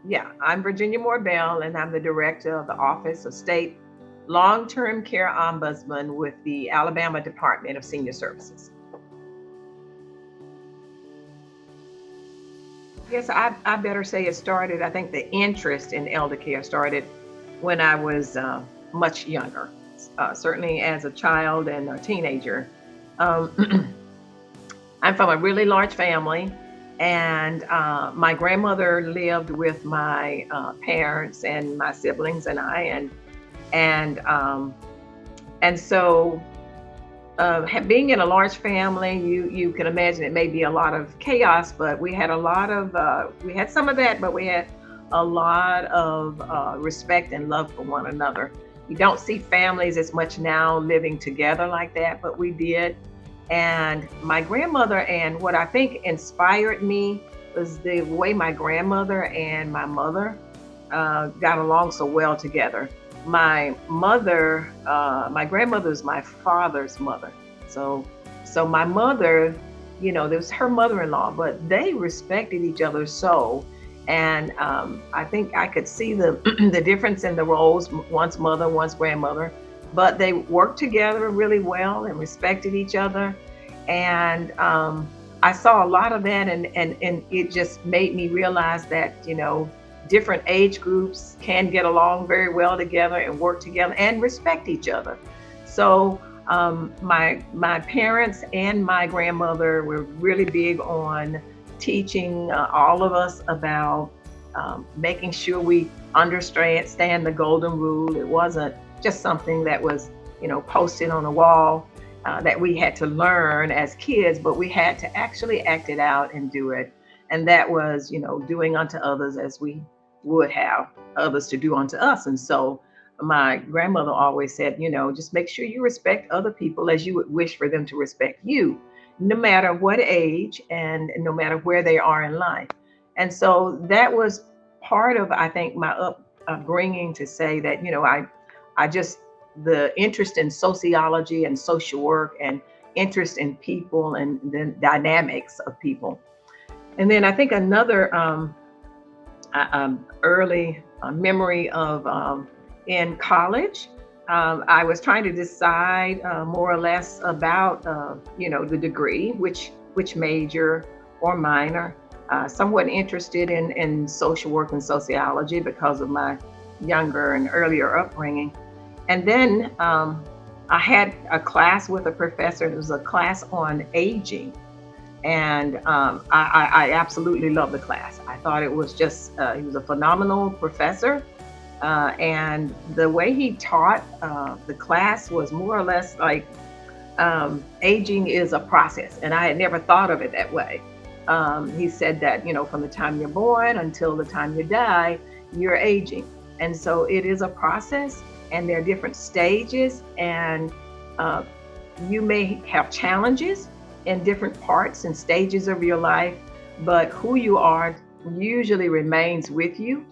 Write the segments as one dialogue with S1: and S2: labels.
S1: Yeah, I'm Virginia Moore Bell, and I'm the director of the Office of State Long-Term Care Ombudsman with the Alabama Department of Senior Services. Yes, I better say it started. I think the interest in elder care started when I was much younger, certainly as a child and a teenager. Um, I'm from a really large family, and my grandmother lived with my parents and my siblings and I, and and so being in a large family, you can imagine it may be a lot of chaos, but we had a lot of we had some of that, but we had a lot of respect and love for one another. You don't see families as much now living together like that, but we did. And my grandmother, and what I think inspired me was the way my grandmother and my mother got along so well together. My grandmother is my father's mother. So, so my mother, there was her mother-in-law, but they respected each other so. And I think I could see the the difference in the roles, one's mother, one's grandmother, but they worked together really well and respected each other. And I saw a lot of that, and it just made me realize that different age groups can get along very well together and work together and respect each other. So my parents and my grandmother were really big on teaching all of us about making sure we understand the golden rule. It wasn't just something that was posted on the wall that we had to learn as kids, but we had to actually act it out and do it. And that was, doing unto others as we would have others to do unto us. And so my grandmother always said, just make sure you respect other people as you would wish for them to respect you, no matter what age and no matter where they are in life. And so that was part of, I think, my upbringing to say that, I just, the interest in sociology and social work and interest in people and the dynamics of people. And then I think another early memory of in college. I was trying to decide more or less about the degree, which major or minor. Somewhat interested in social work and sociology because of my younger and earlier upbringing. And then I had a class with a professor. It was a class on aging, and I absolutely loved the class. I thought it was just he was a phenomenal professor, and the way he taught the class was more or less like aging is a process, and I had never thought of it that way. He said that from the time you're born until the time you die, you're aging, and so it is a process, and there are different stages, and uh, you may have challenges in different parts and stages of your life, but who you are usually remains with you,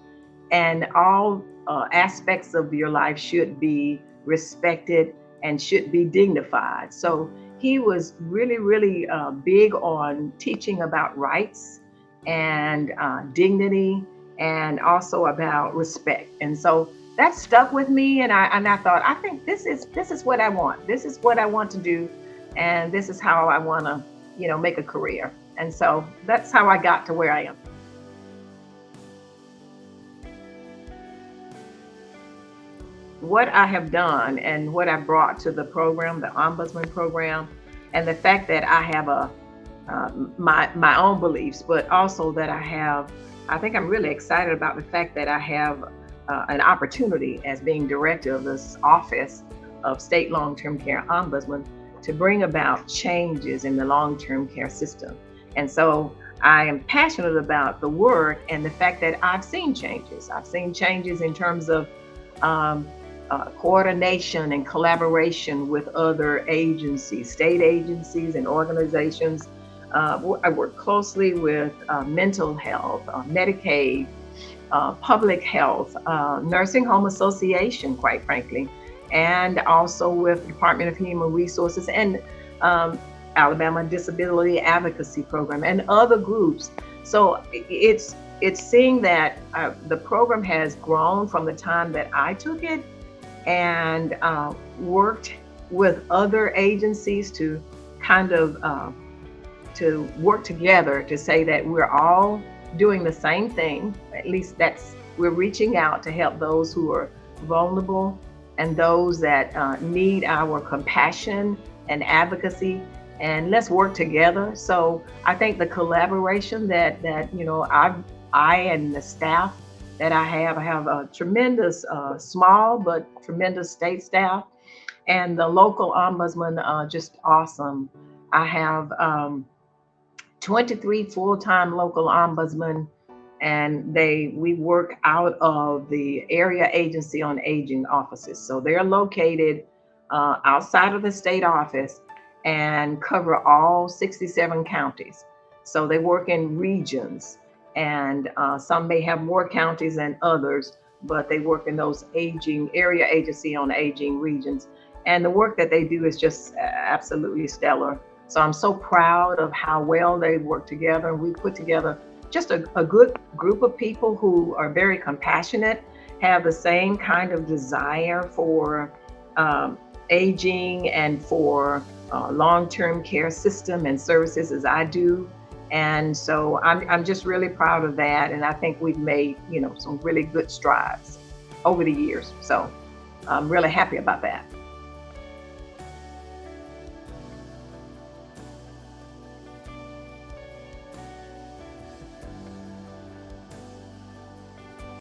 S1: and all aspects of your life should be respected and should be dignified. So he was really, really big on teaching about rights and dignity, and also about respect. And so that stuck with me, and I thought, I think this is what I want. This is what I want to do, and this is how I want to make a career. And so that's how I got to where I am. What I have done and what I brought to the program, the ombudsman program, and the fact that I have my own beliefs, but also that I think I'm really excited about the fact that I have an opportunity as being director of this office of state long-term care ombudsman to bring about changes in the long-term care system. And so I am passionate about the work and the fact that I've seen changes. I've seen changes in terms of um, coordination and collaboration with other agencies, state agencies, and organizations. I work closely with mental health, Medicaid, public health, nursing home association, quite frankly, and also with the Department of Human Resources and um, Alabama Disability Advocacy Program and other groups. So it's it's seeing that the program has grown from the time that I took it, and worked with other agencies to kind of to work together to say that we're all doing the same thing. At least that's we're reaching out to help those who are vulnerable and those that need our compassion and advocacy. And let's work together. So I think the collaboration that I and the staff that I have a tremendous small but tremendous state staff, and the local ombudsman just awesome. I have 23 full-time local ombudsmen, and we work out of the area agency on aging offices. So they're located outside of the state office and cover all 67 counties. So they work in regions, and some may have more counties than others, but they work in those aging area agency on aging regions. And the work that they do is just absolutely stellar. So I'm so proud of how well they work together. And we put together just a good group of people who are very compassionate, have the same kind of desire for aging and for long-term care system and services as I do. And so I'm just really proud of that. And I think we've made, some really good strides over the years. So I'm really happy about that.